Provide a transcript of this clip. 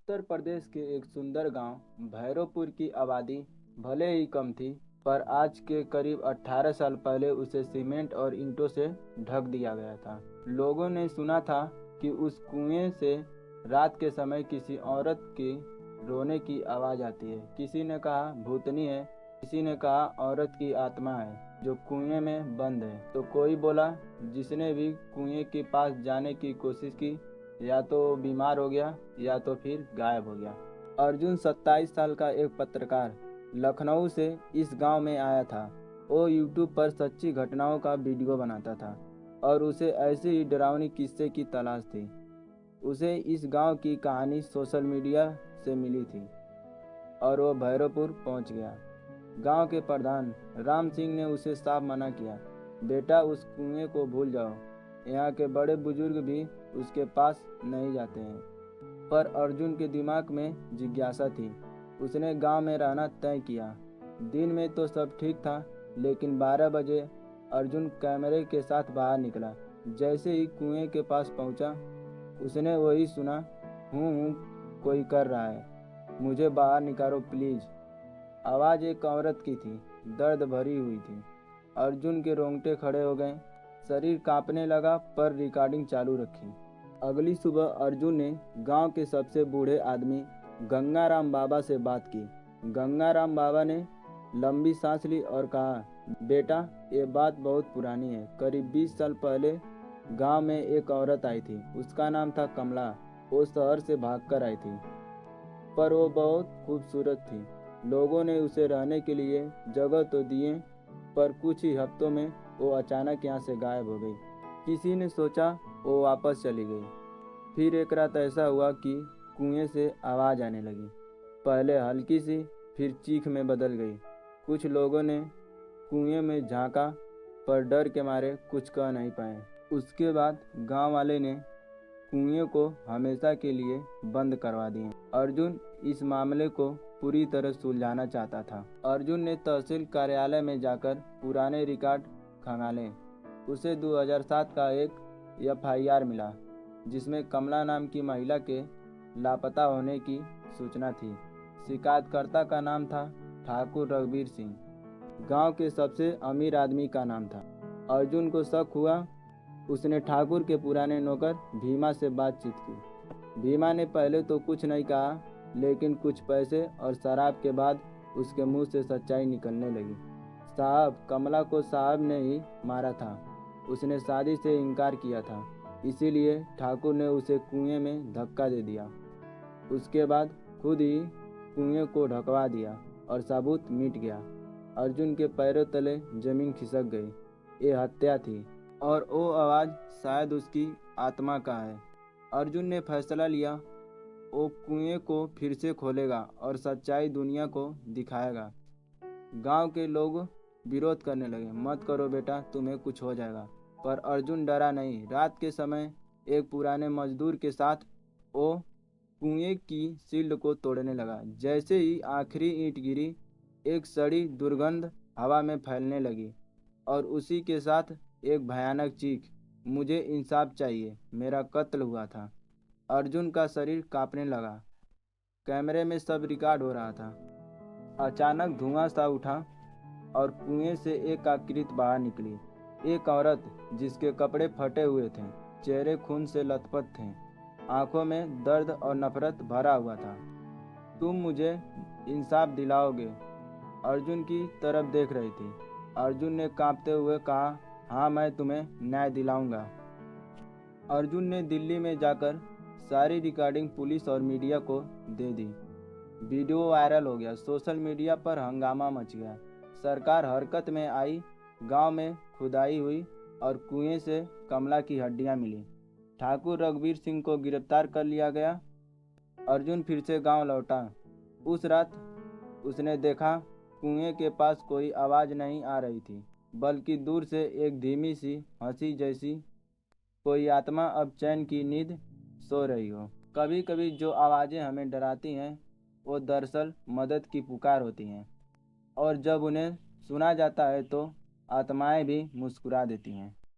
उत्तर प्रदेश के एक सुंदर गांव भैरवपुर की आबादी भले ही कम थी, पर आज के करीब 18 साल पहले उसे सीमेंट और ईंटों से ढक दिया गया था। लोगों ने सुना था कि उस कुएं से रात के समय किसी औरत की रोने की आवाज आती है। किसी ने कहा भूतनी है, किसी ने कहा औरत की आत्मा है जो कुएं में बंद है। तो कोई बोला जिसने भी कुएं के पास जाने की कोशिश की या तो बीमार हो गया या तो फिर गायब हो गया। अर्जुन 27 साल का एक पत्रकार लखनऊ से इस गांव में आया था। वो यूट्यूब पर सच्ची घटनाओं का वीडियो बनाता था और उसे ऐसे ही डरावनी किस्से की तलाश थी। उसे इस गांव की कहानी सोशल मीडिया से मिली थी और वो भैरवपुर पहुंच गया। गांव के प्रधान राम सिंह ने उसे साफ मना किया, बेटा उस कुएं को भूल जाओ, यहाँ के बड़े बुजुर्ग भी उसके पास नहीं जाते हैं। पर अर्जुन के दिमाग में जिज्ञासा थी। उसने गांव में रहना तय किया। दिन में तो सब ठीक था, लेकिन 12 बजे अर्जुन कैमरे के साथ बाहर निकला। जैसे ही कुएं के पास पहुंचा, उसने वही सुना, हूँ कोई कर रहा है, मुझे बाहर निकालो प्लीज। आवाज़ एक औरत की थी, दर्द भरी हुई थी। अर्जुन के रोंगटे खड़े हो गए, शरीर कांपने लगा, पर रिकॉर्डिंग चालू रखी। अगली सुबह अर्जुन ने गांव के सबसे बूढ़े आदमी गंगाराम बाबा से बात की। गंगाराम बाबा ने लंबी सांस ली और कहा, बेटा ये बात बहुत पुरानी है। करीब 20 साल पहले गांव में एक औरत आई थी, उसका नाम था कमला। वो शहर से भागकर आई थी, पर वो बहुत खूबसूरत थी। लोगों ने उसे रहने के लिए जगह तो दिए, पर कुछ ही हफ्तों में वो अचानक यहाँ से गायब हो गई। किसी ने सोचा वो वापस चली गई। फिर एक रात ऐसा हुआ कि कुएं से आवाज़ आने लगी, पहले हल्की सी, फिर चीख में बदल गई। कुछ लोगों ने कुएं में झांका, पर डर के मारे कुछ कह नहीं पाए। उसके बाद गांव वाले ने कुएं को हमेशा के लिए बंद करवा दिए। अर्जुन इस मामले को पूरी तरह सुलझाना चाहता था। अर्जुन ने तहसील कार्यालय में जाकर पुराने रिकॉर्ड खंगाले। उसे 2007 का एक FIR मिला, जिसमें कमला नाम की महिला के लापता होने की सूचना थी। शिकायतकर्ता का नाम था ठाकुर रघुवीर सिंह, गांव के सबसे अमीर आदमी का नाम था। अर्जुन को शक हुआ। उसने ठाकुर के पुराने नौकर भीमा से बातचीत की। भीमा ने पहले तो कुछ नहीं कहा, लेकिन कुछ पैसे और शराब के बाद उसके मुंह से सच्चाई निकलने लगी। साहब, कमला को साहब ने ही मारा था। उसने शादी से इनकार किया था, इसीलिए ठाकुर ने उसे कुएं में धक्का दे दिया। उसके बाद खुद ही कुएं को ढकवा दिया और सबूत मिट गया। अर्जुन के पैरों तले जमीन खिसक गई। ये हत्या थी और वो आवाज़ शायद उसकी आत्मा का है। अर्जुन ने फैसला लिया, वो कुएं को फिर से खोलेगा और सच्चाई दुनिया को दिखाएगा। गांव के लोग विरोध करने लगे, मत करो बेटा, तुम्हें कुछ हो जाएगा। पर अर्जुन डरा नहीं। रात के समय एक पुराने मजदूर के साथ वो कुएं की सील्ड को तोड़ने लगा। जैसे ही आखिरी ईंट गिरी, एक सड़ी दुर्गंध हवा में फैलने लगी और उसी के साथ एक भयानक चीख, मुझे इंसाफ चाहिए, मेरा कत्ल हुआ था। अर्जुन का शरीर कांपने लगा। कैमरे में सब रिकॉर्ड हो रहा था। अचानक धुआं सा उठा और कुएं से एक आकृति बाहर निकली। एक औरत जिसके कपड़े फटे हुए थे, चेहरे खून से लथपथ थे, आंखों में दर्द और नफरत भरा हुआ था। तुम मुझे इंसाफ दिलाओगे? अर्जुन की तरफ देख रही थी। अर्जुन ने कांपते हुए कहा, हाँ, मैं तुम्हें न्याय दिलाऊंगा। अर्जुन ने दिल्ली में जाकर सारी रिकॉर्डिंग पुलिस और मीडिया को दे दी। वीडियो वायरल हो गया, सोशल मीडिया पर हंगामा मच गया। सरकार हरकत में आई, गांव में खुदाई हुई और कुएं से कमला की हड्डियां मिली। ठाकुर रघुवीर सिंह को गिरफ्तार कर लिया गया। अर्जुन फिर से गांव लौटा। उस रात उसने देखा, कुएं के पास कोई आवाज़ नहीं आ रही थी, बल्कि दूर से एक धीमी सी हंसी जैसी कोई आत्मा अब चैन की नींद सो रही हो। कभी कभी जो आवाज़ें हमें डराती हैं, वो दरअसल मदद की पुकार होती हैं, और जब उन्हें सुना जाता है तो आत्माएं भी मुस्कुरा देती हैं।